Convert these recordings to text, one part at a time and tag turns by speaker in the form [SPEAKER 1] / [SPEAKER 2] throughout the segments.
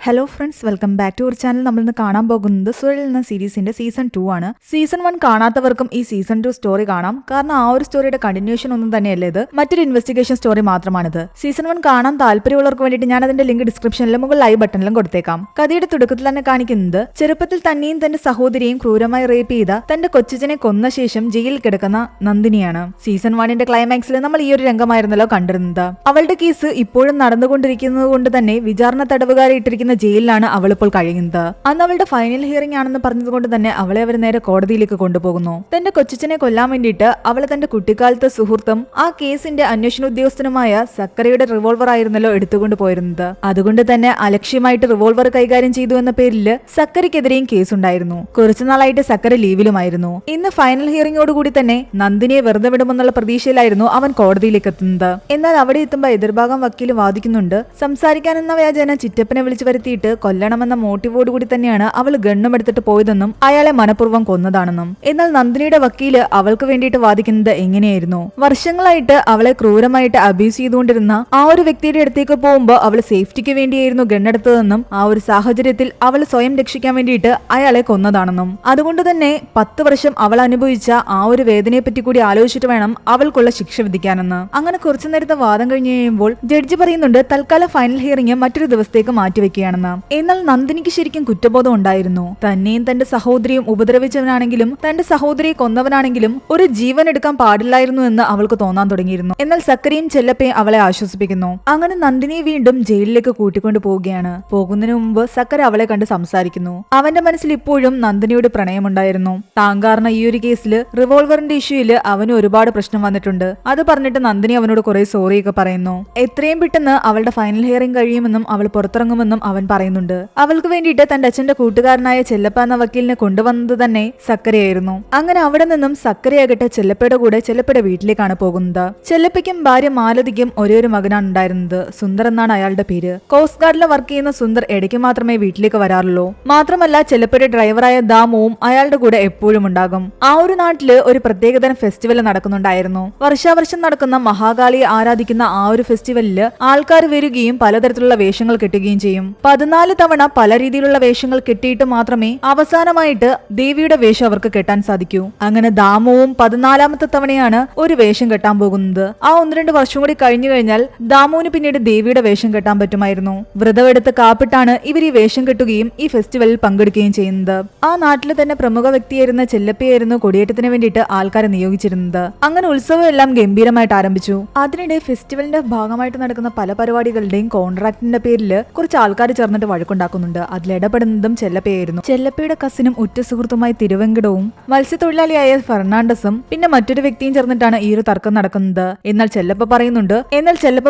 [SPEAKER 1] Hello friends, welcome back to our channel. നമ്മൾ ഇന്ന് കാണാൻ പോകുന്നത് സുരൽ എന്ന സീരീസിന്റെ സീസൺ 2 ആണ്. സീസൺ 1 കാണാത്തവർക്കും ഈ സീസൺ 2 സ്റ്റോറി കാണാം. കാരണം ആ ഒരു സ്റ്റോറിയുടെ കണ്ടിന്യൂഷൻ ഒന്നും തന്നെയല്ല ഇത്, മറ്റൊരു ഇൻവെസ്റ്റിഗേഷൻ സ്റ്റോറി മാത്രമാണിത്. സീസൺ 1 കാണാൻ താല്പര്യമുള്ളവർക്ക് വേണ്ടിയിട്ട് ഞാൻ അതിന്റെ ലിങ്ക് ഡിസ്ക്രിപ്ഷനിലും മുകളിൽ ഐ ബട്ടണിലും കൊടുത്തേക്കാം. കഥയുടെ തുടക്കത്തിൽ തന്നെ കാണിക്കുന്നത് ചെറുപ്പത്തിൽ തന്നെയും തന്റെ സഹോദരിയെയും ക്രൂരമായി റേപ്പ് ചെയ്ത തന്റെ കൊച്ചനെ കൊന്ന ശേഷം ജയിലിൽ കിടക്കുന്ന നന്ദിനിയാണ്. സീസൺ 1ന്റെ ക്ലൈമാക്സിൽ നമ്മൾ ഈ ഒരു രംഗമായിരുന്നല്ലോ കണ്ടിരുന്നത്. അവളുടെ കേസ് ഇപ്പോഴും നടന്നുകൊണ്ടിരിക്കുന്നത് കൊണ്ട് തന്നെ വിചാരണ തടവുകാരെ ഇട്ടിരിക്കുന്ന ജയിലിലാണ് അവൾ ഇപ്പോൾ കഴിയുന്നത്. അന്ന് അവളുടെ ഫൈനൽ ഹിയറിംഗ് ആണെന്ന് പറഞ്ഞതുകൊണ്ട് തന്നെ അവളെ അവർ നേരെ കോടതിയിലേക്ക് കൊണ്ടുപോകുന്നു. തന്റെ കൊച്ചനെ കൊല്ലാൻ വേണ്ടിയിട്ട് അവളെ തന്റെ കുട്ടിക്കാലത്തെ സുഹൃത്തും ആ കേസിന്റെ അന്വേഷണ ഉദ്യോഗസ്ഥനുമായ സക്കരയുടെ റിവോൾവർ ആയിരുന്നല്ലോ എടുത്തുകൊണ്ട് പോയിരുന്നത്. അതുകൊണ്ട് തന്നെ അലക്ഷ്യമായിട്ട് റിവോൾവർ കൈകാര്യം ചെയ്തു എന്ന പേരിൽ സക്കരയ്ക്കെതിരെയും കേസുണ്ടായിരുന്നു. കുറച്ചുനാളായിട്ട് സക്കര ലീവിലുമായിരുന്നു. ഇന്ന് ഫൈനൽ ഹിയറിംഗോടുകൂടി തന്നെ നന്ദിനിയെ വെറുതെ വിടുമെന്നുള്ള പ്രതീക്ഷയിലായിരുന്നു അവൻ കോടതിയിലേക്ക് എത്തുന്നത്. എന്നാൽ അവിടെ എത്തുമ്പോൾ എതിർഭാഗം വക്കീൽ വാദിക്കുന്നുണ്ട്. സംസാരിക്കാനെന്ന വ്യാജേന ചിറ്റപ്പനെ വിളിച്ചു വരുത്തിയിട്ട് കൊല്ലണമെന്ന മോട്ടീവോടുകൂടി തന്നെയാണ് അവൾ ഗണ്ണുമെടുത്തിട്ട് പോയതെന്നും അയാളെ മനഃപൂർവ്വം കൊന്നതാണെന്നും. എന്നാൽ നന്ദിനിയുടെ വക്കീല് അവൾക്ക് വേണ്ടിയിട്ട് വാദിക്കുന്നത് എങ്ങനെയായിരുന്നു? വർഷങ്ങളായിട്ട് അവളെ ക്രൂരമായിട്ട് അബ്യൂസ് ചെയ്തുകൊണ്ടിരുന്ന ആ ഒരു വ്യക്തിയുടെ അടുത്തേക്ക് പോകുമ്പോൾ അവൾ സേഫ്റ്റിക്ക് വേണ്ടിയായിരുന്നു ഗണ്ണെടുത്തതെന്നും ആ ഒരു സാഹചര്യത്തിൽ അവൾ സ്വയം രക്ഷിക്കാൻ വേണ്ടിയിട്ട് അയാളെ കൊന്നതാണെന്നും. അതുകൊണ്ട് തന്നെ 10 വർഷം അവൾ അനുഭവിച്ച ആ ഒരു വേദനയെ പറ്റി കൂടി ആലോചിച്ചിട്ട് വേണം അവൾക്കുള്ള ശിക്ഷ വിധിക്കാനെന്ന്. അങ്ങനെ കുറച്ചു നേരത്തെ വാദം കഴിഞ്ഞു കഴിയുമ്പോൾ ജഡ്ജി പറയുന്നുണ്ട് തൽക്കാലം ഫൈനൽ ഹിയറിംഗ് മറ്റൊരു ദിവസത്തേക്ക് മാറ്റിവെക്കുകയാണെന്ന്. എന്നാൽ നന്ദിനിക്ക് ശരിക്കും കുറ്റബോധം ഉണ്ടായിരുന്നു. തന്നെയും തന്റെ സഹോദരിയും ഉപദ്രവിച്ചവനാണെങ്കിലും തന്റെ സഹോദരിയെ കൊന്നവനാണെങ്കിലും ഒരു ജീവൻ എടുക്കാൻ പാടില്ലായിരുന്നു എന്ന് അവൾക്ക് തോന്നാൻ തുടങ്ങിയിരുന്നു. എന്നാൽ സക്കരയും ചെല്ലപ്പയും അവളെ ആശ്വസിപ്പിക്കുന്നു. അങ്ങനെ നന്ദിനിയെ വീണ്ടും ജയിലിലേക്ക് കൂട്ടിക്കൊണ്ടു പോവുകയാണ്. പോകുന്നതിന് മുമ്പ് സക്കര അവളെ കണ്ട് സംസാരിക്കുന്നു. അവന്റെ മനസ്സിൽ ഇപ്പോഴും നന്ദിനിയുടെ പ്രണയമുണ്ടായിരുന്നു. താൻ കാരണം ഈ ഒരു കേസിൽ റിവോൾവറിന്റെ ഇഷ്യൂയില് അവന് ഒരുപാട് പ്രശ്നം വന്നിട്ടുണ്ട്. അത് പറഞ്ഞിട്ട് നന്ദിനി അവനോട് കുറെ സോറിയൊക്കെ പറയുന്നു. എത്രയും പെട്ടെന്ന് അവളുടെ ഫൈനൽ ഹിയറിംഗ് കഴിയുമെന്നും അവൾ പുറത്തിറങ്ങുമെന്നും അവൻ പറയുന്നുണ്ട്. അവൾക്ക് വേണ്ടിയിട്ട് തന്റെ അച്ഛന്റെ കൂട്ടുകാരനായ ചെല്ലപ്പ എന്ന വക്കീലിനെ കൊണ്ടുവന്നത് തന്നെ സക്കരയായിരുന്നു. അങ്ങനെ അവിടെ നിന്നും സക്കരയാകട്ടെ ചെല്ലപ്പയുടെ കൂടെ ചെല്ലപ്പയുടെ വീട്ടിലേക്കാണ് പോകുന്നത്. ചെല്ലപ്പയ്ക്കും ഭാര്യ മാലതിക്കും ഒരേ ഒരു മകനാണ് ഉണ്ടായിരുന്നത്. സുന്ദർ എന്നാണ് അയാളുടെ പേര്. കോസ്റ്റ് ഗാർഡിൽ വർക്ക് ചെയ്യുന്ന സുന്ദർ ഇടയ്ക്ക് മാത്രമേ വീട്ടിലേക്ക് വരാറുള്ളൂ. മാത്രമല്ല ചെല്ലപ്പയുടെ ഡ്രൈവറായ ദാമുവും അയാളുടെ കൂടെ എപ്പോഴും ഉണ്ടാകും. ആ ഒരു നാട്ടില് ഒരു പ്രത്യേകതരം ഫെസ്റ്റിവൽ നടക്കുന്നുണ്ടായിരുന്നു. വർഷാവർഷം നടക്കുന്ന മഹാകാളിയെ ആരാധിക്കുന്ന ആ ഒരു ഫെസ്റ്റിവലില് ആൾക്കാർ വരികയും പലതരത്തിലുള്ള വേഷങ്ങൾ കെട്ടുകയും ചെയ്യും. 14 തവണ പല രീതിയിലുള്ള വേഷങ്ങൾ കെട്ടിയിട്ട് മാത്രമേ അവസാനമായിട്ട് ദേവിയുടെ വേഷം അവർക്ക് കെട്ടാൻ സാധിക്കൂ. അങ്ങനെ ദാമുവും 14ാമത്തെ തവണയാണ് ഒരു വേഷം കെട്ടാൻ പോകുന്നത്. ആ 1-2 വർഷം കൂടി കഴിഞ്ഞു കഴിഞ്ഞാൽ ദാമുവിന് പിന്നീട് ദേവിയുടെ വേഷം കെട്ടാൻ പറ്റുമായിരുന്നു. വ്രതമെടുത്ത് കാപ്പിട്ടാണ് ഇവർ ഈ വേഷം കെട്ടുകയും ഈ ഫെസ്റ്റിവലിൽ പങ്കെടുക്കുകയും ചെയ്യുന്നത്. ആ നാട്ടിൽ തന്നെ പ്രമുഖ വ്യക്തിയായിരുന്ന ചെല്ലപ്പയായിരുന്നു കൊടിയേറ്റത്തിന് വേണ്ടിയിട്ട് ആൾക്കാരെ നിയോഗിച്ചിരുന്നത്. അങ്ങനെ ഉത്സവം എല്ലാം ഗംഭീരമായിട്ട് ആരംഭിച്ചു. അതിനിടെ ഫെസ്റ്റിവലിന്റെ ഭാഗമായിട്ട് നടക്കുന്ന പല പരിപാടികളുടെയും കോൺട്രാക്ടിന്റെ പേരിൽ കുറച്ച് ആൾക്കാർ ചേർന്നിട്ട് വഴക്കുണ്ടാക്കുന്നുണ്ട്. അതിലിടപെടുന്നതും ചെല്ലപ്പയായിരുന്നു. ചെല്ലപ്പയുടെ കസിനും ഉറ്റ സുഹൃത്തുമായി തിരുവെങ്കടവും മത്സ്യത്തൊഴിലാളിയായ ഫെർണാണ്ടസും പിന്നെ മറ്റൊരു വ്യക്തിയും ചേർന്നിട്ടാണ് ഈ ഒരു തർക്കം നടക്കുന്നത്. എന്നാൽ ചെല്ലപ്പ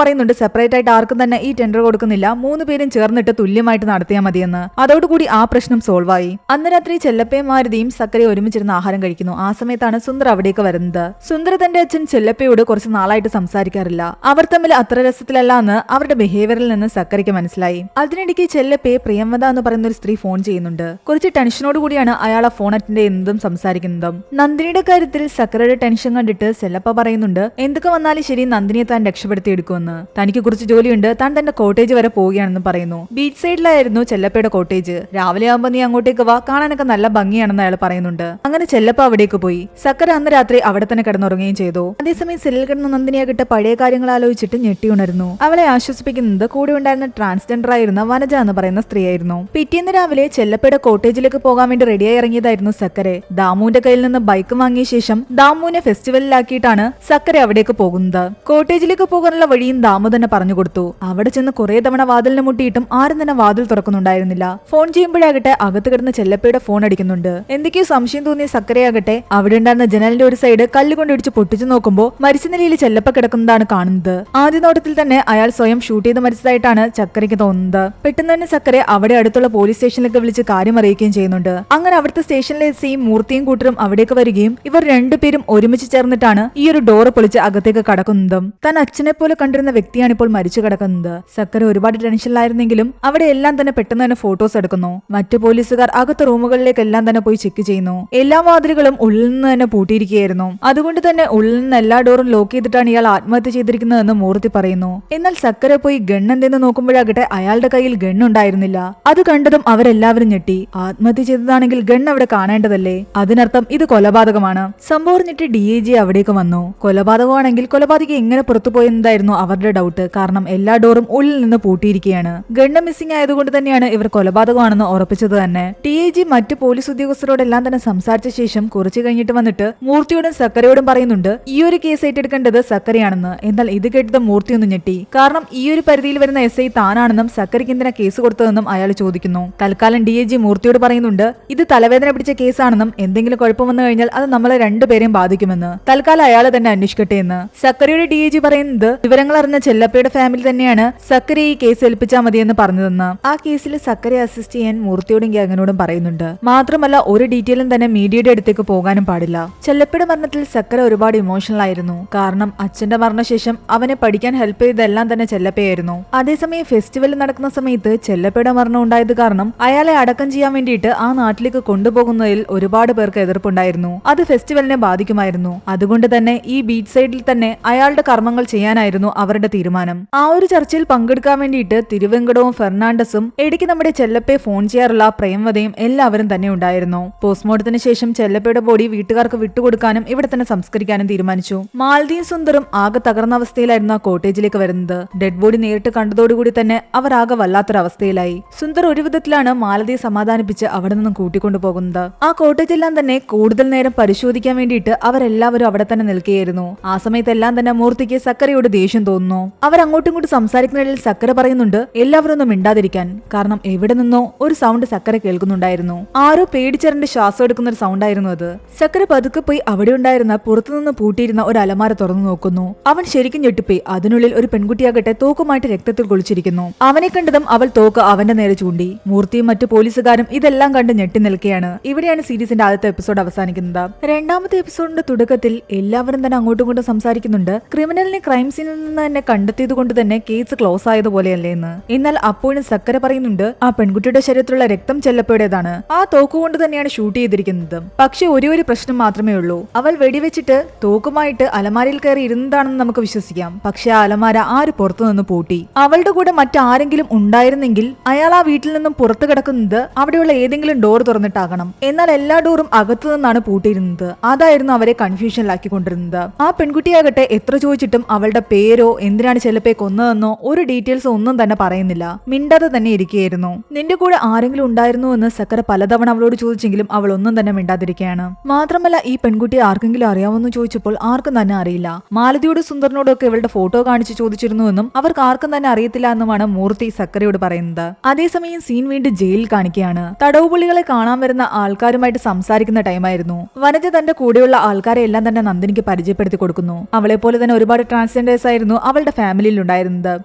[SPEAKER 1] പറയുന്നുണ്ട് സെപ്പറേറ്റ് ആയിട്ട് ആർക്കും തന്നെ ഈ ടെൻഡർ കൊടുക്കുന്നില്ല, 3 പേരും ചേർന്നിട്ട് തുല്യമായിട്ട് നടത്തിയാൽ മതിയെന്ന്. അതോടുകൂടി ആ പ്രശ്നം സോൾവ് ആയി. അന്ന് രാത്രി ചെല്ലപ്പയും മാരുതിയും സക്കരയും ഒരുമിച്ചിരുന്ന് ആഹാരം കഴിക്കുന്നു. ആ സമയത്താണ് സുന്ദർ അവിടേക്ക് വരുന്നത്. സുന്ദർ തന്റെ അച്ഛൻ ചെല്ലപ്പയോട് കുറച്ച് നാളായിട്ട് സംസാരിക്കാറില്ല. അവർ തമ്മിൽ അത്ര രസത്തിലല്ല എന്ന് അവരുടെ ബിഹേവിയറിൽ നിന്ന് സക്കരയ്ക്ക് മനസ്സിലായി. അതിനിടയ്ക്ക് ചെല്ലപ്പയെ പ്രിയമത എന്ന് പറയുന്ന ഒരു സ്ത്രീ ഫോൺ ചെയ്യുന്നുണ്ട്. കുറച്ച് ടെൻഷനോട് കൂടിയാണ് അയാൾ ആ ഫോൺ അറ്റൻഡ് ചെയ്യുന്നതും സംസാരിക്കുന്നതും. നന്ദിനിയുടെ കാര്യത്തിൽ സക്കരയുടെ ടെൻഷൻ കണ്ടിട്ട് ചെല്ലപ്പ പറയുന്നുണ്ട് എന്തൊക്കെ വന്നാലും ശരി നന്ദിനിയെ താൻ രക്ഷപ്പെടുത്തി എടുക്കുമെന്ന്. തനിക്ക് കുറച്ച് ജോലിയുണ്ട്, താൻ തന്റെ കോട്ടേജ് വരെ പോവുകയാണെന്ന് പറയുന്നു. ബീച്ച് സൈഡിലായിരുന്നു ചെല്ലപ്പയുടെ കോട്ടേജ്. രാവിലെ ആകുമ്പോൾ നീ അങ്ങോട്ടേക്ക് വാ, കാണാനൊക്കെ നല്ല ഭംഗിയാണെന്ന് അയാൾ പറയുന്നുണ്ട്. അങ്ങനെ ചെല്ലപ്പ അവിടേക്ക് പോയി. സക്കര അന്ന് രാത്രി അവിടെ തന്നെ കിടന്നുറങ്ങുകയും ചെയ്തു. അതേസമയം സെല്ലിൽ കിടന്ന നന്ദിനിയാകട്ടെ പഴയ കാര്യങ്ങൾ ആലോചിച്ചിട്ട് ഞെട്ടി ഉണരുന്നു. അവളെ ആശ്വസിപ്പിക്കുന്നത് കൂടെ ഉണ്ടായിരുന്ന ട്രാൻസ്ജെൻഡർ ആയിരുന്ന വനജ എന്ന് പറയുന്ന സ്ത്രീയായിരുന്നു. പിറ്റേന്ന് രാവിലെ ചെല്ലപ്പയുടെ കോട്ടേജിലേക്ക് പോകാൻ വേണ്ടി റെഡിയായി ഇറങ്ങിയതായിരുന്നു സക്കരെ. ദാമുവിന്റെ കയ്യിൽ നിന്ന് ബൈക്ക് വാങ്ങിയ ശേഷം ദാമുവിനെ ഫെസ്റ്റിവലിലാക്കിയിട്ടാണ് സക്കര അവിടേക്ക് പോകുന്നത്. കോട്ടേജിലേക്ക് പോകാനുള്ള വഴിയും ദാമു തന്നെ പറഞ്ഞു കൊടുത്തു. അവിടെ ചെന്ന് കുറെ തവണ വാതിലിന് മുട്ടിയിട്ടും ആരും തന്നെ വാതിൽ തുറക്കുന്നുണ്ടായിരുന്നില്ല. ഫോൺ ചെയ്യുമ്പോഴാകട്ടെ അകത്ത് കിടന്ന് ചെല്ലപ്പയുടെ ഫോൺ അടിക്കുന്നുണ്ട്. എന്തൊക്കെയോ സംശയം തോന്നിയ സക്കരയാകട്ടെ അവിടെ ഉണ്ടായിരുന്ന ജനലിന്റെ ഒരു സൈഡ് കല്ലുകൊണ്ട് ഇടിച്ച് പൊട്ടിച്ചു നോക്കുമ്പോൾ മരിച്ച നിലയിൽ ചെല്ലപ്പ കിടക്കുന്നതാണ് കാണുന്നത്. ആദ്യ നോട്ടത്തിൽ തന്നെ അയാൾ സ്വയം ഷൂട്ട് ചെയ്ത് മരിച്ചതായിട്ടാണ് ചക്കരയ്ക്ക് തോന്നുന്നത്. പെട്ടെന്ന് തന്നെ സക്കര അവിടെ അടുത്തുള്ള പോലീസ് സ്റ്റേഷനിലേക്ക് വിളിച്ച് കാര്യം അറിയിക്കുകയും ചെയ്യുന്നുണ്ട്. അങ്ങനെ അവിടുത്തെ സ്റ്റേഷനിലെ എസ്.ഐയും മൂർത്തിയും കൂട്ടരും അവിടേക്ക് വരികയും ഇവർ രണ്ടുപേരും ഒരുമിച്ച് ചേർന്നിട്ടാണ് ഈ ഒരു ഡോറ് പൊളിച്ച് അകത്തേക്ക് കടക്കുന്നതും. താൻ അച്ഛനെ പോലെ കണ്ടിരുന്ന വ്യക്തിയാണ് ഇപ്പോൾ മരിച്ചു കിടക്കുന്നത്. സക്കര ഒരുപാട് ടെൻഷനിലായിരുന്നെങ്കിലും അവിടെ എല്ലാം തന്നെ പെട്ടെന്ന് തന്നെ ഫോട്ടോസ് എടുക്കുന്നു. മറ്റു പോലീസുകാർ അകത്തെ റൂമുകളിലേക്കെല്ലാം തന്നെ പോയി ചെക്ക് ചെയ്യുന്നു. എല്ലാ വാതിലുകളും ഉള്ളിൽ നിന്ന് തന്നെ പൂട്ടിയിരിക്കുകയായിരുന്നു. അതുകൊണ്ട് തന്നെ ഉള്ളിൽ നിന്ന് എല്ലാ ഡോറും ലോക്ക് ചെയ്തിട്ടാണ് ഇയാൾ ആത്മഹത്യ ചെയ്തിരിക്കുന്നതെന്ന് മൂർത്തി പറയുന്നു. എന്നാൽ സക്കര പോയി ഗണ്ണെന്തെന്ന് നോക്കുമ്പോഴാകട്ടെ അയാളുടെ കയ്യിൽ ഗൺ ഉണ്ടായിരുന്നില്ല. അത് കണ്ടതും അവരെല്ലാവരും ഞെട്ടി. ആത്മഹത്യ ചെയ്തതാണെങ്കിൽ ഗൺ അവിടെ കാണേണ്ടതല്ലേ? അതിനർത്ഥം ഇത് കൊലപാതകമാണ്. സംഭവം അറിഞ്ഞിട്ട് DIG അവിടേക്ക് വന്നു. കൊലപാതകമാണെങ്കിൽ കൊലപാതകി എങ്ങനെ പുറത്തു പോയെന്നതായിരുന്നു അവരുടെ ഡൗട്ട്. കാരണം എല്ലാ ഡോറും ഉള്ളിൽ നിന്ന് പൂട്ടിയിരിക്കുകയാണ്. ഗണ്ണ് മിസ്സിംഗ് ആയതുകൊണ്ട് തന്നെയാണ് ഇവർ കൊലപാതകമാണെന്ന് ഉറപ്പിച്ചത് തന്നെ. DIG മറ്റു പോലീസ് ഉദ്യോഗസ്ഥരോടെല്ലാം തന്നെ സംസാരിച്ച ശേഷം കുറച്ചു കഴിഞ്ഞിട്ട് വന്നിട്ട് മൂർത്തിയോടും സക്കരയോടും പറയുന്നുണ്ട് ഈ ഒരു കേസ് ഏറ്റെടുക്കേണ്ടത് സക്കരയാണെന്ന്. എന്നാൽ ഇത് കേട്ടത് മൂർത്തി ഒന്ന് ഞെട്ടി. കാരണം ഈ ഒരു പരിധിയിൽ വരുന്ന SI താനാണെന്നും സക്കരയ്ക്ക് എന്തിനാ കേസ് കൊടുത്തതെന്നും അയാൾ ചോദിക്കുന്നു. തൽക്കാലം DIG മൂർത്തിയോട് പറയുന്നുണ്ട് ഇത് തലവേദന പിടിച്ച കേസാണെന്നും എന്തെങ്കിലും കുഴപ്പം വന്നു കഴിഞ്ഞാൽ അത് നമ്മളെ രണ്ടുപേരെയും ബാധിക്കുമെന്ന്. തൽക്കാലം അയാൾ തന്നെ അന്വേഷിക്കട്ടെ എന്ന്. സക്കരയുടെ DIG പറയുന്നത് വിവരങ്ങൾ അറിഞ്ഞ ചെല്ലപ്പയുടെ ഫാമിലി തന്നെയാണ് സക്കരയെ ഈ കേസ് ഏൽപ്പിച്ചാൽ മതിയെന്ന് പറഞ്ഞതെന്ന്. ആ കേസിൽ സക്കരയെ അസിസ്റ്റ് ചെയ്യാൻ മൂർത്തിയോടും ഗ്യാങ്ങിനോടും പറയുന്നുണ്ട്. മാത്രമല്ല ഒരു ഡീറ്റെയിലും തന്നെ മീഡിയയുടെ അടുത്തേക്ക് പോകാനും പാടില്ല. ചെല്ലപ്പയുടെ മരണത്തിൽ സക്കര ഒരുപാട് ഇമോഷണൽ ആയിരുന്നു. കാരണം അച്ഛന്റെ മരണശേഷം അവനെ പഠിക്കാൻ ഹെൽപ്പ് ചെയ്തെല്ലാം തന്നെ ചെല്ലപ്പയായിരുന്നു. അതേസമയം ഫെസ്റ്റിവൽ നടക്കുന്ന സമയത്ത് ചെല്ലപ്പയുടെ മരണം ഉണ്ടായത് കാരണം അയാളെ അടക്കം ചെയ്യാൻ വേണ്ടിയിട്ട് ആ നാട്ടിലേക്ക് കൊണ്ടുപോകുന്നതിൽ ഒരുപാട് പേർക്ക് എതിർപ്പുണ്ടായിരുന്നു. അത് ഫെസ്റ്റിവലിനെ ബാധിക്കുമായിരുന്നു. അതുകൊണ്ട് തന്നെ ഈ ബീച്ച് സൈഡിൽ തന്നെ അയാളുടെ കർമ്മങ്ങൾ ചെയ്യാനായിരുന്നു അവരുടെ തീരുമാനം. ആ ഒരു ചർച്ചയിൽ പങ്കെടുക്കാൻ വേണ്ടിയിട്ട് തിരുവെങ്കടവും ഫെർണാണ്ടസും ഇടയ്ക്ക് നമ്മുടെ ചെല്ലപ്പയെ ഫോൺ ചെയ്യാറുള്ള പ്രേംവതയും എല്ലാവരും തന്നെ ഉണ്ടായിരുന്നു. പോസ്റ്റ്മോർട്ടത്തിന് ശേഷം ചെല്ലപ്പയുടെ ബോഡി വീട്ടുകാർക്ക് വിട്ടുകൊടുക്കാനും ഇവിടെ തന്നെ സംസ്കരിക്കാനും തീരുമാനിച്ചു. മാലതിയും സുന്ദറും ആകെ തകർന്ന അവസ്ഥയിലായിരുന്നു ആ കോട്ടേജിലേക്ക് വരുന്നത്. ഡെഡ് ബോഡി നേരിട്ട് കണ്ടതോടുകൂടി തന്നെ അവർ ആകെ വല്ലാത്തൊരവസ്ഥയിലായി. സുന്ദർ ഒരു വിധത്തിലാണ് മാലതിയെ സമാധാനിപ്പിച്ച് അവിടെ നിന്നും കൂട്ടിക്കൊണ്ടു പോകുന്നത്. ആ കോട്ടേജെല്ലാം തന്നെ കൂടുതൽ നേരം പരിശോധിക്കാൻ വേണ്ടിയിട്ട് അവരെല്ലാവരും അവിടെ തന്നെ നിൽക്കുകയായിരുന്നു. ആ സമയത്തെല്ലാം തന്നെ മൂർത്തിക്ക് സക്കരയോട് ദേഷ്യം തോന്നുന്നു. അവർ അങ്ങോട്ടും ഇങ്ങോട്ടും സംസാരിക്കുന്നതിൽ സക്കര പറയുന്നുണ്ട് എല്ലാവരും ഒന്നും മിണ്ടാതിരിക്കാൻ. കാരണം എവിടെ നിന്നോ ഒരു സൗണ്ട് സക്കര കേൾക്കുന്നുണ്ടായിരുന്നു. ആരോ പേടിച്ചറിന്റെ ശ്വാസം എടുക്കുന്ന ഒരു സൗണ്ട് ആയിരുന്നു അത്. സക്കര പതുക്കെ പോയി അവിടെ ഉണ്ടായിരുന്ന പുറത്തുനിന്ന് പൂട്ടിയിരുന്ന ഒരു അലമാര തുറന്നു നോക്കുന്നു. അവൻ ശരിക്കും ഞെട്ടിപ്പോയി. അതിനുള്ളിൽ ഒരു പെൺകുട്ടിയാകട്ടെ തോക്കുമായിട്ട് രക്തത്തിൽ കുളിച്ചിരിക്കുന്നു. അവനെ കണ്ടതും അവൾ തോക്ക് അവന്റെ നേരെ ചൂണ്ടി. മൂർത്തിയും മറ്റു പോലീസുകാരും ഇതെല്ലാം കണ്ട് ഞെട്ടി നിൽക്കുകയാണ്. ഇവിടെയാണ് സീരീസിന്റെ ആദ്യത്തെ എപ്പിസോഡ് അവസാനിക്കുന്നത്. രണ്ടാമത്തെ എപ്പിസോഡിന്റെ തുടക്കത്തിൽ എല്ലാവരും തന്നെ അങ്ങോട്ടും ഇങ്ങോട്ടും സംസാരിക്കുന്നുണ്ട്. ക്രിമിനലിനെ ക്രൈം സീനിൽ നിന്ന് തന്നെ കണ്ടെത്തിയത് കൊണ്ട് തന്നെ കേസ് ക്ലോസ് ആയതുപോലെയല്ലേ എന്ന്. എന്നാൽ അപ്പോഴും സക്കര പറയുന്നുണ്ട് ആ പെൺകുട്ടിയുടെ ശരീരത്തിലുള്ള രക്തം ചെല്ലപ്പയുടേതാണ്. ആ തോക്കുകൊണ്ട് തന്നെയാണ് ഷൂട്ട് ചെയ്തിരിക്കുന്നത്. പക്ഷെ ഒരു പ്രശ്നം മാത്രമേ ഉള്ളൂ. അവൾ വെടിവെച്ചിട്ട് തോക്കുമായിട്ട് അലമാരയിൽ കയറി ഇരുന്നതാണെന്ന് നമുക്ക് വിശ്വസിക്കാം. പക്ഷെ ആ അലമാര ആര് പുറത്തുനിന്ന് പൂട്ടി? അവളുടെ കൂടെ മറ്റാരെങ്കിലും ഉണ്ടായിരുന്നെങ്കിൽ അയാൾ ആ വീട്ടിൽ നിന്നും പുറത്തു കിടക്കുന്നത് അവിടെയുള്ള ഏതെങ്കിലും ഡോർ തുറന്നിട്ടാകണം. എന്നാൽ എല്ലാ ഡോറും അകത്തു നിന്നാണ് പൂട്ടിയിരുന്നത്. അതായിരുന്നു അവരെ കൺഫ്യൂഷനിലാക്കിക്കൊണ്ടിരുന്നത്. ആ പെൺകുട്ടിയാകട്ടെ എത്ര ചോദിച്ചിട്ടും അവളുടെ പേരോ എന്തിനാണ് ചെല്ലപ്പയെ കൊന്നതെന്നോ ഒരു ഡീറ്റെയിൽസ് ഒന്നും തന്നെ പറയുന്നില്ല. മിണ്ടാതെ തന്നെ ഇരിക്കുകയായിരുന്നു. നിന്റെ കൂടെ ആരെങ്കിലും ഉണ്ടായിരുന്നു എന്ന് സക്കര പലതവണ അവളോട് ചോദിച്ചെങ്കിലും അവൾ ഒന്നും തന്നെ മിണ്ടാതിരിക്കുകയാണ്. മാത്രമല്ല ഈ പെൺകുട്ടിയെ ആർക്കെങ്കിലും അറിയാമെന്ന് ചോദിച്ചപ്പോൾ ആർക്കും തന്നെ അറിയില്ല. മാലതിയോട് സുന്ദറിനോടൊക്കെ ഇവളുടെ ഫോട്ടോ കാണിച്ച് ചോദിച്ചിരുന്നുവെന്നും അവർക്ക് ആർക്കും തന്നെ അറിയത്തില്ല എന്നുമാണ് മൂർത്തി സക്കരയോട് പറയുന്നത്. അതേസമയം സീൻ വീണ്ടും ജയിലിൽ കാണിക്കുകയാണ്. തടവുപുള്ളികളെ കാണാൻ വരുന്ന ആൾക്കാരുമായിട്ട് സംസാരിക്കുന്ന ടൈമായിരുന്നു. വനജ തന്റെ കൂടെയുള്ള ആൾക്കാരെ എല്ലാം തന്നെ നന്ദിനിക്ക് പരിചയപ്പെടുത്തി കൊടുക്കുന്നു. അവളെ പോലെ തന്നെ ഒരുപാട് ട്രാൻസ്ജെൻഡേഴ്സ് ആയിരുന്നു അവളുടെ ഫാമിലിയിൽ ഉണ്ടായിരുന്നത്.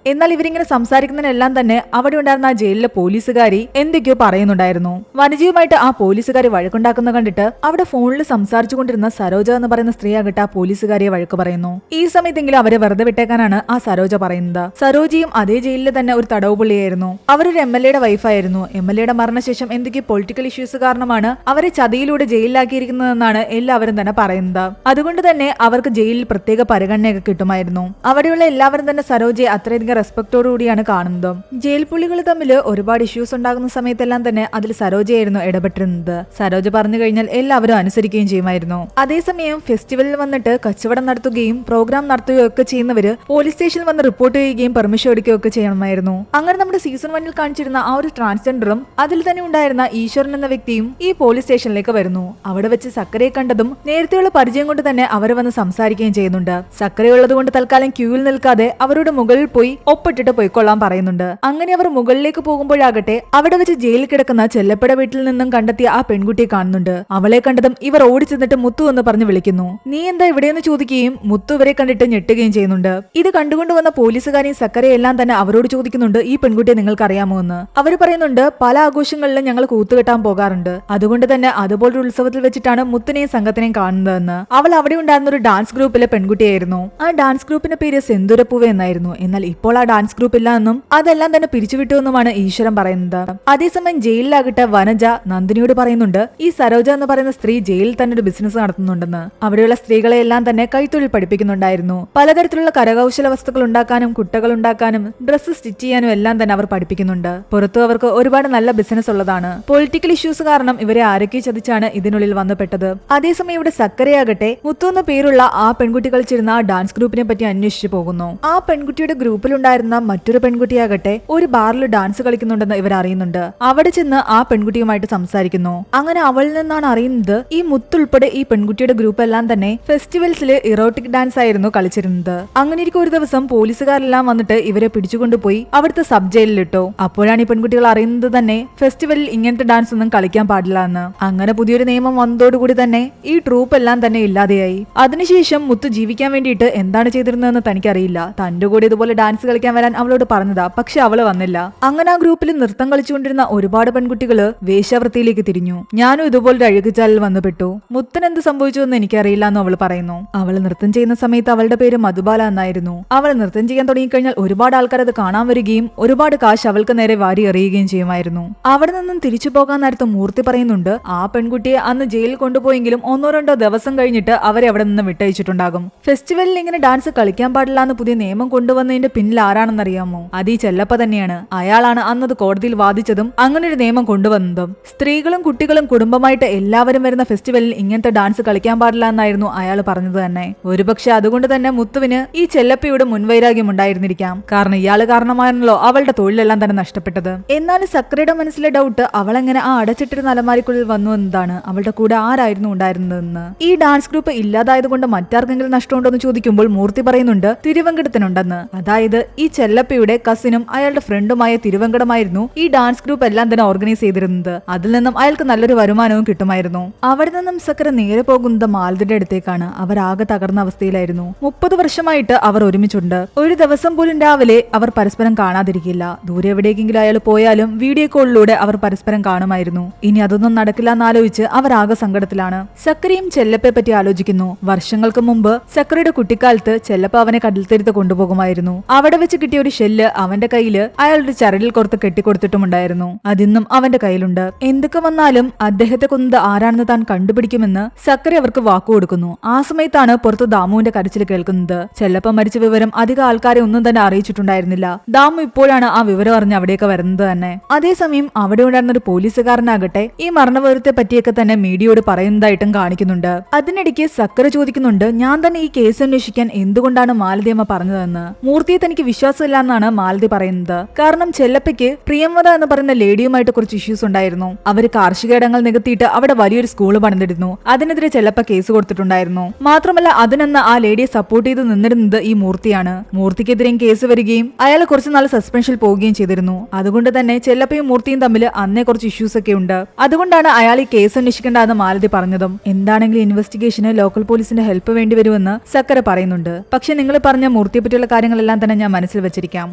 [SPEAKER 1] എന്നാൽ ഇവരിങ്ങനെ സംസാരിക്കുന്നതിനെല്ലാം തന്നെ അവിടെ ഉണ്ടായിരുന്ന ആ ജയിലിലെ പോലീസുകാരി എന്തൊക്കെയോ പറയുന്നുണ്ടായിരുന്നു. വനജയുമായിട്ട് ആ പോലീസുകാരി വഴക്കുണ്ടാക്കുന്ന കണ്ടിട്ട് അവിടെ ഫോണിൽ സംസാരിച്ചുകൊണ്ടിരുന്ന സരോജ എന്ന് പറയുന്ന സ്ത്രീയാകട്ടെ ആ പോലീസുകാരിയെ വഴക്ക് പറയുന്നു. ഈ സമയത്തെങ്കിലും അവരെ വെറുതെ വിട്ടേക്കാനാണ് ആ സരോജ പറയുന്നത്. സരോജയും അതേ ജയിലിൽ തന്നെ ഒരു തടവുപുള്ളിയായിരുന്നു. അവരൊരു MLA-യുടെ വൈഫായിരുന്നു. MLA-യുടെ മരണശേഷം എന്തൊക്കെയോ പൊളിറ്റിക്കൽ ഇഷ്യൂസ് കാരണമാണ് അവരെ ചതിയിലൂടെ ജയിലിലാക്കിയിരിക്കുന്നതെന്നാണ് എല്ലാവരും തന്നെ പറയുന്നത്. അതുകൊണ്ട് തന്നെ അവർക്ക് ജയിലിൽ പ്രത്യേക പരിഗണനയൊക്കെ കിട്ടുമായിരുന്നു. അവിടെയുള്ള എല്ലാവരും തന്നെ സരോജയെ അത്രയധികം റെസ്പെക്ടോടുകൂടിയാണ് കാണുന്നത്. ജയിൽ പുള്ളികൾ തമ്മിൽ ഒരുപാട് ഇഷ്യൂസ് ഉണ്ടാകുന്ന സമയത്തെല്ലാം തന്നെ അതിൽ സരോജയായിരുന്നു ഇടപെട്ടിരുന്നത്. സരോജ പറഞ്ഞു കഴിഞ്ഞാൽ എല്ലാവരും അനുസരിക്കുകയും ചെയ്യുമായിരുന്നു. അതേസമയം ഫെസ്റ്റിവലിൽ വന്നിട്ട് കച്ചവടം നടത്തുകയും പ്രോഗ്രാം നടത്തുകയും ഒക്കെ ചെയ്യുന്നവര് പോലീസ് സ്റ്റേഷനിൽ വന്ന് റിപ്പോർട്ട് ചെയ്യുകയും പെർമിഷൻ എടുക്കുകയും ഒക്കെ ചെയ്യണമായിരുന്നു. അങ്ങനെ നമ്മുടെ സീസൺ 1-ൽ കാണിച്ചിരുന്ന ആ ഒരു ട്രാൻസ്ജെൻഡറും അതിൽ തന്നെ ഉണ്ടായിരുന്ന ഈശ്വരൻ എന്ന വ്യക്തിയും ഈ പോലീസ് സ്റ്റേഷനിലേക്ക് വരുന്നു. അവിടെ വെച്ച് സക്കരയെ കണ്ടതും നേരത്തെയുള്ള പരിചയം കൊണ്ട് തന്നെ അവർ വന്ന് സംസാരിക്കുകയും ചെയ്യുന്നുണ്ട്. സക്കരയുള്ളത് കൊണ്ട് തൽക്കാലം ക്യൂവിൽ നിൽക്കാതെ അവരുടെ മുകളിൽ പോയി ഒപ്പിട്ടിട്ട് പോയിക്കൊള്ളാൻ പറയുന്നുണ്ട്. അങ്ങനെ അവർ മുകളിലേക്ക് പോകുമ്പോഴാകട്ടെ അവിടെ വെച്ച് ജയിലിൽ കിടക്കുന്ന ചെല്ലപ്പട വീട്ടിൽ നിന്നും കണ്ടെത്തിയ ആ പെൺകുട്ടിയെ കാണുന്നുണ്ട്. അവളെ കണ്ടതും ഇവർ ഓടിച്ചെന്നിട്ട് മുത്തു എന്ന് പറഞ്ഞ് വിളിക്കുന്നു. നീ എന്താ ഇവിടെയെന്ന് ചോദിക്കുകയും മുത്തു ഇവരെ കണ്ടിട്ട് ഞെട്ടുകയും ചെയ്യുന്നുണ്ട്. ഇത് കണ്ടുകൊണ്ടുവന്ന പോലീസുകാരെയും സക്കരയെല്ലാം തന്നെ അവരോട് ചോദിക്കുന്നുണ്ട് ഈ പെൺകുട്ടിയെ നിങ്ങൾക്ക് അറിയാമോ എന്ന്. അവർ പറയുന്നുണ്ട് പല ആഘോഷങ്ങളിലും ഞങ്ങൾ കൂത്തുകെട്ടാൻ പോകാറുണ്ട്. അതുകൊണ്ട് തന്നെ അതുപോലൊരു ഉത്സവത്തിൽ വെച്ചിട്ടാണ് മുത്തിനെയും സംഘത്തിനെയും കാണുന്നതെന്ന്. അവൾ അവിടെ ഉണ്ടായിരുന്ന ഒരു ഡാൻസ് ഗ്രൂപ്പിലെ പെൺകുട്ടിയായിരുന്നു. ആ ഡാൻസ് ഗ്രൂപ്പിന്റെ പേര് സെന്തുരപ്പൂവ എന്നായിരുന്നു. എന്നാൽ ഇപ്പോൾ ആ ഡാൻസ് ഗ്രൂപ്പ് ഇല്ല എന്നും അതെല്ലാം തന്നെ പിരിച്ചുവിട്ടു എന്നുമാണ് ഈശ്വരൻ പറയുന്നത്. അതേസമയം ജയിലിലാകട്ടെ വനജ നന്ദിനിയോട് പറയുന്നുണ്ട് ഈ സരോജ എന്ന് പറയുന്ന സ്ത്രീ ജയിലിൽ തന്നെ ഒരു ബിസിനസ് നടത്തുന്നുണ്ടെന്ന്. അവിടെയുള്ള സ്ത്രീകളെ എല്ലാം തന്നെ കൈത്തൊഴിൽ പഠിപ്പിക്കുന്നുണ്ടായിരുന്നു. പലതരത്തിലുള്ള കരകൗശല വസ്തുക്കൾ ഉണ്ടാക്കാനും കുട്ടകൾ ഉണ്ടാക്കാനും ഡ്രസ്സ് സ്റ്റിച്ച് ചെയ്യാനും എല്ലാം തന്നെ തന്നെ അവർ പഠിപ്പിക്കുന്നുണ്ട്. പുറത്തു അവർക്ക് ഒരുപാട് നല്ല ബിസിനസ് ഉള്ളതാണ്. പൊളിറ്റിക്കൽ ഇഷ്യൂസ് കാരണം ഇവരെ ആരൊക്കെ ചതിച്ചാണ് ഇതിനുള്ളിൽ വന്നുപെട്ടത്. അതേസമയം ഇവിടെ സക്കരയാകട്ടെ മുത്തു എന്ന പേരുള്ള ആ പെൺകുട്ടി കളിച്ചിരുന്ന ആ ഡാൻസ് ഗ്രൂപ്പിനെ പറ്റി അന്വേഷിച്ചു പോകുന്നു. ആ പെൺകുട്ടിയുടെ ഗ്രൂപ്പിലുണ്ടായിരുന്ന മറ്റൊരു പെൺകുട്ടിയാകട്ടെ ഒരു ബാറിൽ ഡാൻസ് കളിക്കുന്നുണ്ടെന്ന് ഇവർ അറിയുന്നുണ്ട്. അവിടെ ചെന്ന് ആ പെൺകുട്ടിയുമായിട്ട് സംസാരിക്കുന്നു. അങ്ങനെ അവളിൽ നിന്നാണ് അറിയുന്നത് ഈ മുത്തുൾപ്പെടെ ഈ പെൺകുട്ടിയുടെ ഗ്രൂപ്പ് എല്ലാം തന്നെ ഫെസ്റ്റിവൽസില് ഇറോട്ടിക് ഡാൻസ് ആയിരുന്നു കളിച്ചിരുന്നത്. അങ്ങനെ ഒരു ദിവസം പോലീസുകാരെല്ലാം വന്നിട്ട് ഇവരെ പിടിച്ചുകൊണ്ടുപോയി അവിടുത്തെ സബ് ജയിലിലിട്ടു. അപ്പോഴാണ് ഈ പെൺകുട്ടികൾ അറിയുന്നത് തന്നെ ഫെസ്റ്റിവലിൽ ഇങ്ങനത്തെ ഡാൻസ് ഒന്നും കളിക്കാൻ പാടില്ല എന്ന്. അങ്ങനെ പുതിയൊരു നിയമം വന്നതോടുകൂടി തന്നെ ഈ ട്രൂപ്പ് എല്ലാം തന്നെ ഇല്ലാതെയായി. അതിനുശേഷം മുത്തു ജീവിക്കാൻ വേണ്ടിയിട്ട് എന്താണ് ചെയ്തിരുന്നതെന്ന് തനിക്കറിയില്ല. തന്റെ കൂടെ ഇതുപോലെ ഡാൻസ് കളിക്കാൻ വരാൻ അവളോട് പറഞ്ഞതാ, പക്ഷെ അവള് വന്നില്ല. അങ്ങനെ ആ ഗ്രൂപ്പിൽ നൃത്തം കളിച്ചുകൊണ്ടിരുന്ന ഒരുപാട് പെൺകുട്ടികള് വേശ്യാവൃത്തിയിലേക്ക് തിരിഞ്ഞു. ഞാനും ഇതുപോലൊരു അഴുകുചാലിൽ വന്നുപെട്ടു. മുത്തിന് എന്ത് സംഭവിച്ചു എന്ന് എനിക്കറിയില്ല എന്ന് അവൾ പറയുന്നു. അവൾ നൃത്തം ചെയ്യുന്ന സമയത്ത് അവളുടെ പേര് മധുബാല എന്നായിരുന്നു. അവൾ നൃത്തം ചെയ്യാൻ തുടങ്ങിക്കഴിഞ്ഞാൽ ഒരുപാട് ആൾക്കാർ അത് കാണാൻ വരികയും ഒരുപാട് കാശ് അവൾക്ക് നേരെ വാരി എറിയുകയും ചെയ്യുമായിരുന്നു. അവിടെ നിന്നും തിരിച്ചു പോകാൻ നേരത്ത് മൂർത്തി പറയുന്നുണ്ട് ആ പെൺകുട്ടിയെ അന്ന് ജയിലിൽ കൊണ്ടുപോയെങ്കിലും 1-2 ദിവസം കഴിഞ്ഞിട്ട് അവരെ അവിടെ നിന്ന് വിട്ടയച്ചിട്ടുണ്ടാകും. ഫെസ്റ്റിവലിൽ ഇങ്ങനെ ഡാൻസ് കളിക്കാൻ പാടില്ല എന്ന് പുതിയ നിയമം കൊണ്ടുവന്നതിന്റെ പിന്നിൽ ആരാണെന്നറിയാമോ? അത് ഈ ചെല്ലപ്പ തന്നെയാണ്. അയാളാണ് അന്നത് കോടതിയിൽ വാദിച്ചതും അങ്ങനെ ഒരു നിയമം കൊണ്ടുവന്നതും. സ്ത്രീകളും കുട്ടികളും കുടുംബമായിട്ട് എല്ലാവരും വരുന്ന ഫെസ്റ്റിവലിൽ ഇങ്ങനത്തെ ഡാൻസ് കളിക്കാൻ പാടില്ല എന്നായിരുന്നു അയാൾ പറഞ്ഞത് തന്നെ. ഒരുപക്ഷെ അതുകൊണ്ട് തന്നെ മുത്തുവിന് ഈ ചെല്ലപ്പയുടെ മുൻവൈരാഗ്യം ഉണ്ടായിരുന്നിരിക്കാം. കാരണം ഇയാള് കാരണമായിരുന്നല്ലോ അവളുടെ തൊഴിലെല്ലാം തന്നെ നഷ്ടപ്പെട്ടത്. എന്നാൽ സക്രയുടെ മനസ്സിലെ ഡൗട്ട് അവളെങ്ങനെ ആ അടച്ചിട്ടിരുന്ന അലമാരിക്കുള്ളിൽ വന്നു എന്നതാണ്. അവളുടെ കൂടെ ആരായിരുന്നു ഉണ്ടായിരുന്നതെന്ന്. ഈ ഡാൻസ് ഗ്രൂപ്പ് ഇല്ലാതായത് കൊണ്ട് മറ്റാർക്കെങ്കിലും നഷ്ടമുണ്ടോ എന്ന് ചോദിക്കുമ്പോൾ മൂർത്തി പറയുന്നുണ്ട് തിരുവങ്കടത്തിനുണ്ടെന്ന്. അതായത് ഈ ചെല്ലപ്പയുടെ കസിനും അയാളുടെ ഫ്രണ്ടുമായ തിരുവങ്കടമായിരുന്നു ഈ ഡാൻസ് ഗ്രൂപ്പ് എല്ലാം തന്നെ ഓർഗനൈസ് ചെയ്തിരുന്നത്. അതിൽ നിന്നും അയാൾക്ക് നല്ലൊരു വരുമാനവും കിട്ടുമായിരുന്നു. അവിടെ നിന്നും സക്കര നേരെ പോകുന്നത് മാലതിന്റെ അടുത്തേക്കാണ്. അവർ ആകെ തകർന്ന അവസ്ഥയിലായിരുന്നു. 30 വർഷമായിട്ട് അവർ ഒരുമിച്ചുണ്ട്. ഒരു ദിവസം പോലും രാവിലെ അവർ പരസ്പരം കാണാതിരിക്കില്ല. ദൂരെ എവിടേക്കെങ്കിലും അയാൾ പോയാലും വീഡിയോ കോളിലൂടെ അവർ പരസ്പരം കാണുമായിരുന്നു. ഇനി അതൊന്നും നടക്കില്ല എന്നാലോചിച്ച് അവർ ആകെ സങ്കടത്തിലാണ്. സക്കരയും ചെല്ലപ്പയെ പറ്റി ആലോചിക്കുന്നു. വർഷങ്ങൾക്ക് മുമ്പ് സക്കരയുടെ കുട്ടിക്കാലത്ത് ചെല്ലപ്പ അവനെ കടൽത്തീരത്ത് കൊണ്ടുപോകുമായിരുന്നു. അവിടെ വെച്ച് കിട്ടിയ ഒരു ഷെല്ല് അവന്റെ കയ്യില് അയാളുടെ ചരടിൽ കൊടുത്ത് കെട്ടിക്കൊടുത്തിട്ടുമുണ്ടായിരുന്നു. അതിന്നും അവന്റെ കയ്യിലുണ്ട്. എന്തൊക്കെ വന്നാലും അദ്ദേഹത്തെ കൊന്നത് ആരാണെന്ന് താൻ കണ്ടുപിടിക്കുമെന്ന് സക്കര അവർക്ക് വാക്കുകൊടുക്കുന്നു. ആ സമയത്താണ് പുറത്ത് ദാമുവിന്റെ കരച്ചിൽ കേൾക്കുന്നത്. ചെല്ലപ്പ മരിച്ച വിവരം അധികം ആൾക്കാരെ ഒന്നും തന്നെ അറിയിച്ചിട്ടുണ്ടായിരുന്നില്ല. ദാമു ഇപ്പോഴാണ് ആ വിവരം അറിഞ്ഞ് അവിടേക്ക് വരുന്നത് തന്നെ. അതേസമയം അവിടെ ഉണ്ടായിരുന്ന ഒരു പോലീസുകാരനാകട്ടെ ഈ മരണവിവരത്തെ പറ്റിയൊക്കെ തന്നെ മീഡിയയോട് പറയുന്നതായിട്ടും കാണിക്കുന്നുണ്ട്. അതിനിടയ്ക്ക് സക്കര ചോദിക്കുന്നുണ്ട് ഞാൻ തന്നെ ഈ കേസ് അന്വേഷിക്കാൻ എന്തുകൊണ്ടാണ് മാലതിയമ്മ പറഞ്ഞതെന്ന്. മൂർത്തിയെ തനിക്ക് വിശ്വാസമില്ല എന്നാണ് മാലതി പറയുന്നത്. കാരണം ചെല്ലപ്പയ്ക്ക് പ്രിയംവദ എന്ന് പറയുന്ന ലേഡിയുമായിട്ട് കുറച്ച് ഇഷ്യൂസ് ഉണ്ടായിരുന്നു. അവർ കാർഷിക ഇടങ്ങൾ നികത്തിയിട്ട് അവിടെ വലിയൊരു സ്കൂൾ പണിതിരുന്നു. അതിനെതിരെ ചെല്ലപ്പ കേസ് കൊടുത്തിട്ടുണ്ടായിരുന്നു. മാത്രമല്ല അതിനെന്ന് ആ ലേഡിയെ സപ്പോർട്ട് ചെയ്ത് നിന്നിരുന്നത് ഈ മൂർത്തിയാണ്. മൂർത്തിക്കെതിരെയും കേസ് വരികയും അയാൾ കുറച്ച് നാൾ സസ്പെൻഷനിൽ പോവുകയും ചെയ്തിരുന്നു. അതുകൊണ്ട് തന്നെ ചെല്ലപ്പയും മൂർത്തിയും തമ്മിൽ അന്നേ കുറച്ച് ഇഷ്യൂസ് ഒക്കെ ഉണ്ട്. അതുകൊണ്ടാണ് അയാൾ ഈ കേസ് അന്വേഷിക്കേണ്ട എന്ന് മാലതി പറഞ്ഞതും. എന്താണെങ്കിലും ഇൻവെസ്റ്റിഗേഷന് ലോക്കൽ പോലീസിന്റെ ഹെൽപ്പ് വേണ്ടി വരുമെന്ന് സക്കര പറയുന്നുണ്ട്. പക്ഷെ നിങ്ങൾ പറഞ്ഞ മൂർത്തിയെ പറ്റിയുള്ള കാര്യങ്ങളെല്ലാം തന്നെ ഞാൻ മനസ്സിൽ വെച്ചിരിക്കാം.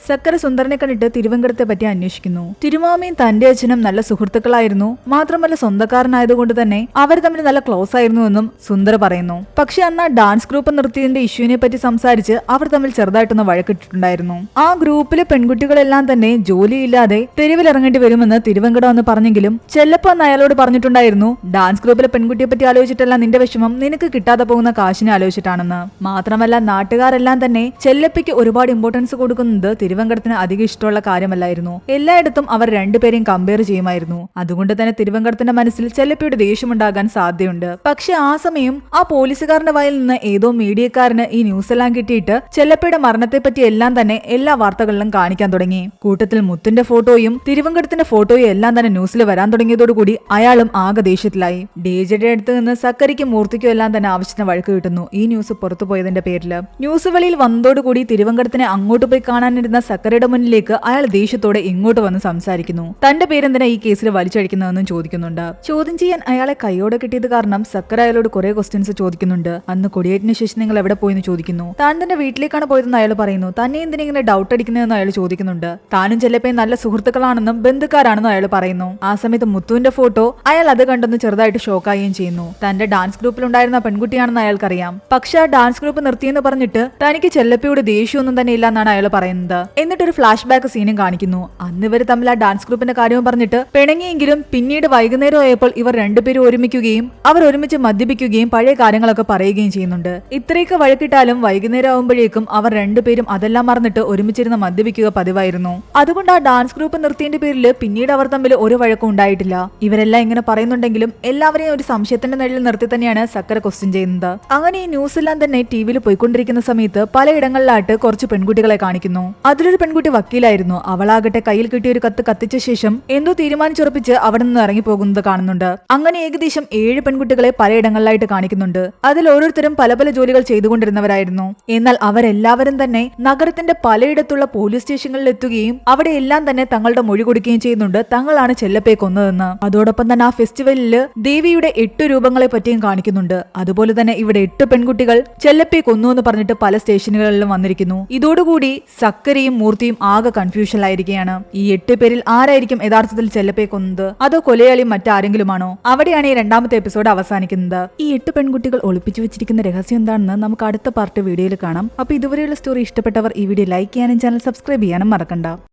[SPEAKER 1] സക്കര സുന്ദരനെ കണ്ടിട്ട് തിരുവങ്കടത്തെ പറ്റി അന്വേഷിക്കുന്നു. തിരുമാമയും തന്റെ അച്ഛനും നല്ല സുഹൃത്തുക്കളായിരുന്നു. മാത്രമല്ല സ്വന്തക്കാരനായതുകൊണ്ട് തന്നെ അവർ തമ്മിൽ നല്ല ക്ലോസ് ആയിരുന്നു എന്നും സുന്ദർ പറയുന്നു. പക്ഷെ അന്ന് ഡാൻസ് ഗ്രൂപ്പ് നിർത്തിയതിന്റെ ഇഷ്യൂവിനെ പറ്റി സംസാരിച്ച് അവർ തമ്മിൽ ചെറുതായിട്ടൊന്ന് വഴക്കിട്ടിട്ടുണ്ടായിരുന്നു. ആ ഗ്രൂപ്പിലെ പെൺകുട്ടികളെല്ലാം തന്നെ ജോലിയില്ലാതെ തെരുവിലിറങ്ങേണ്ടി വരുമെന്ന് തിരുവങ്കടം എന്ന് പറഞ്ഞെങ്കിലും ചെല്ലപ്പ എന്ന് അയാളോട് പറഞ്ഞിട്ടുണ്ടായിരുന്നു ഡാൻസ് ഗ്രൂപ്പിലെ പെൺകുട്ടിയെ പറ്റി ആലോചിച്ചിട്ടല്ല നിന്റെ വിഷമം, നിനക്ക് കിട്ടാതെ പോകുന്ന കാശിനെ ആലോചിച്ചിട്ടാണെന്ന്. മാത്രമല്ല നാട്ടുകാരെല്ലാം തന്നെ ചെല്ലപ്പയ്ക്ക് ഒരുപാട് ഇമ്പോർട്ടൻസ് കൊടുക്കുന്നത് തിരുവങ്കടത്തിന് അധികം ഇഷ്ടമുള്ള കാര്യമല്ലായിരുന്നു. എല്ലായിടത്തും അവർ രണ്ടുപേരെയും കമ്പയർ ചെയ്യുമായിരുന്നു. അതുകൊണ്ട് തന്നെ തിരുവങ്കടത്തിന്റെ മനസ്സിൽ ചെല്ലപ്പയുടെ ദേഷ്യമുണ്ടാകാൻ സാധ്യതയുണ്ട്. പക്ഷെ ആ സമയം ആ പോലീസുകാരന്റെ വായിൽ നിന്ന് ഏതോ മീഡിയക്കാരന് ഈ ന്യൂസ് എല്ലാം കിട്ടിയിട്ട് ചെല്ലപ്പയുടെ മരണത്തെ പറ്റി എല്ലാം തന്നെ എല്ലാ വാർത്തകളിലും കാണിക്കാൻ തുടങ്ങി. കൂട്ടത്തിൽ മുത്തിന്റെ ഫോട്ടോയും തിരുവങ്കടത്തിന്റെ ഫോട്ടോയും എല്ലാം തന്നെ ന്യൂസിൽ വരാൻ തുടങ്ങിയതോടുകൂടി അയാളും ആകെ ദേഷ്യത്തിലായി. ഡേജയുടെ അടുത്ത് നിന്ന് സക്കരിക്കും മൂർത്തിക്കും എല്ലാം തന്നെ ആവശ്യത്തിന് വഴക്ക് കിട്ടുന്നു ഈ ന്യൂസ് പുറത്തു പോയതിന്റെ പേരില്. ന്യൂസ് വെളിയിൽ വന്നതോടുകൂടി തിരുവങ്കടത്തിനെ അങ്ങോട്ട് പോയി കാണാനിരുന്ന സക്കരയുടെ മുന്നിലേക്ക് അയാൾ ദേഷ്യത്തോടെ ഇങ്ങോട്ട് വന്ന് സംസാരിക്കുന്നു. തന്റെ പേരെന്തിനാ ഈ കേസിൽ വലിച്ചഴിക്കുന്നതെന്നും ചോദിക്കുന്നുണ്ട്. ചോദ്യം ചെയ്യാൻ അയാളെ കൈയോടെ കിട്ടിയത് കാരണം സക്കര അയാളോട് കുറെ ക്വസ്റ്റ്യൻസ് ചോദിക്കുന്നുണ്ട്. അന്ന് കൊടിയേറ്റിന് ശേഷം നിങ്ങൾ എവിടെ പോയെന്ന് ചോദിക്കുന്നു. താൻ തന്റെ വീട്ടിലേക്കാണ് പോയതെന്ന് അയാൾ പറയുന്നു. തന്നെ എന്തിനെ ഡൗട്ട് അടിക്കുന്നതെന്ന് അയാൾ ചോദിക്കുന്നുണ്ട്. താനും ചെല്ലപ്പയും നല്ല സുഹൃത്തുക്കളാണെന്നും ബന്ധുക്കാരാണെന്നും അയാൾ പറയുന്നു. ആ സമയത്ത് മുത്തുവിന്റെ ഫോട്ടോ അയാൾ അത് കണ്ടെന്ന് ചെറുതായിട്ട് ഷോക്കാവുകയും ചെയ്യുന്നു. തന്റെ ഡാൻസ് ഗ്രൂപ്പിലുണ്ടായിരുന്ന പെൺകുട്ടിയാണെന്ന് അയാൾക്കറിയാം. പക്ഷെ ആ ഡാൻസ് ഗ്രൂപ്പ് നിർത്തിയെന്ന് പറഞ്ഞിട്ട് തനിക്ക് ചെല്ലപ്പയുടെ ദേഷ്യമൊന്നും തന്നെ ഇല്ല എന്നാണ് അയാൾ പറയുന്നത്. എന്നിട്ടൊരു ഫ്ലാഷ് ബാക്ക് സീനും കാണിക്കുന്നു. അന്ന് ഇവർ തമ്മിൽ ആ ഡാൻസ് ഗ്രൂപ്പിന്റെ കാര്യവും പറഞ്ഞിട്ട് പിണങ്ങിയെങ്കിലും പിന്നീട് വൈകുന്നേരം ആയപ്പോൾ ഇവർ രണ്ടുപേരും ഒരുമിക്കുകയും അവർ ഒരുമിച്ച് മദ്യപിക്കുകയും പഴയ കാര്യങ്ങളൊക്കെ പറയുകയും ചെയ്യുന്നുണ്ട്. ഇത്രയൊക്കെ വഴക്കിട്ടാലും വൈകുന്നേരം ആകുമ്പോഴേക്കും അവർ രണ്ടുപേരും അതെല്ലാം മറന്നിട്ട് ഒരുമിച്ചിരുന്ന് മദ്യപിക്കുക പതിവായിരുന്നു. ഉണ്ടായിരുന്നു. അതുകൊണ്ട് ആ ഡാൻസ് ഗ്രൂപ്പ് നിർത്തിയതിന്റെ പേരിൽ പിന്നീട് അവർ തമ്മിൽ ഒരു വഴക്കം ഉണ്ടായിട്ടില്ല. ഇവരെല്ലാം ഇങ്ങനെ പറയുന്നുണ്ടെങ്കിലും എല്ലാവരെയും ഒരു സംശയത്തിന്റെ നിഴലിൽ നിർത്തി തന്നെയാണ് സക്കര ക്വസ്റ്റ്യൻ ചെയ്യുന്നത്. അങ്ങനെ ഈ ന്യൂസ് എല്ലാം തന്നെ ടിവിയിൽ പോയിക്കൊണ്ടിരിക്കുന്ന സമയത്ത് പലയിടങ്ങളിലായിട്ട് കുറച്ച് പെൺകുട്ടികളെ കാണിക്കുന്നു. അതിലൊരു പെൺകുട്ടി വക്കീലായിരുന്നു. അവളാകട്ടെ കയ്യിൽ കിട്ടിയ ഒരു കത്ത് കത്തിച്ച ശേഷം എന്തോ തീരുമാനിച്ചുറപ്പിച്ച് അവിടെ നിന്ന് ഇറങ്ങി പോകുന്നത് കാണുന്നുണ്ട്. അങ്ങനെ ഏകദേശം 7 പെൺകുട്ടികളെ പലയിടങ്ങളിലായിട്ട് കാണിക്കുന്നുണ്ട്. അതിൽ ഓരോരുത്തരും പല പല ജോലികൾ ചെയ്തുകൊണ്ടിരുന്നവരായിരുന്നു. എന്നാൽ അവരെല്ലാവരും തന്നെ നഗരത്തിന്റെ പലയിടത്തുള്ള പോലീസ് സ്റ്റേഷനുകളിൽ എത്തുകയും അവിടെ എല്ലാം തന്നെ തങ്ങളുടെ മൊഴി കൊടുക്കുകയും ചെയ്യുന്നുണ്ട് തങ്ങളാണ് ചെല്ലപ്പയെ കൊന്നതെന്ന്. അതോടൊപ്പം തന്നെ ആ ഫെസ്റ്റിവലില് ദേവിയുടെ 8 രൂപങ്ങളെ പറ്റിയും കാണിക്കുന്നുണ്ട്. അതുപോലെ തന്നെ ഇവിടെ 8 പെൺകുട്ടികൾ ചെല്ലപ്പയെ കൊന്നു എന്ന് പറഞ്ഞിട്ട് പല സ്റ്റേഷനുകളിലും വന്നിരിക്കുന്നു. ഇതോടുകൂടി സക്കരയും മൂർത്തിയും ആകെ കൺഫ്യൂഷനിലായിരിക്കുകയാണ്. ഈ 8 പേരിൽ ആരായിരിക്കും യഥാർത്ഥത്തിൽ ചെല്ലപ്പയെ കൊന്നത്, അതോ കൊലയാളി മറ്റാരെങ്കിലുമാണോ? അവിടെയാണ് ഈ 2ാമത്തെ എപ്പിസോഡ് അവസാനിക്കുന്നത്. ഈ 8 പെൺകുട്ടികൾ ഒളിപ്പിച്ചു വെച്ചിരിക്കുന്ന രഹസ്യം എന്താണെന്ന് നമുക്ക് അടുത്ത പാർട്ട് വീഡിയോയിൽ കാണാം. അപ്പൊ ഇതുവരെയുള്ള സ്റ്റോറി ഇഷ്ടപ്പെട്ടവർ ഈ വീഡിയോ ലൈക്ക് ചെയ്യാനും ചാനൽ സബ്സ്ക്രൈബ് ചെയ്യാനും മറക്കണ്ട.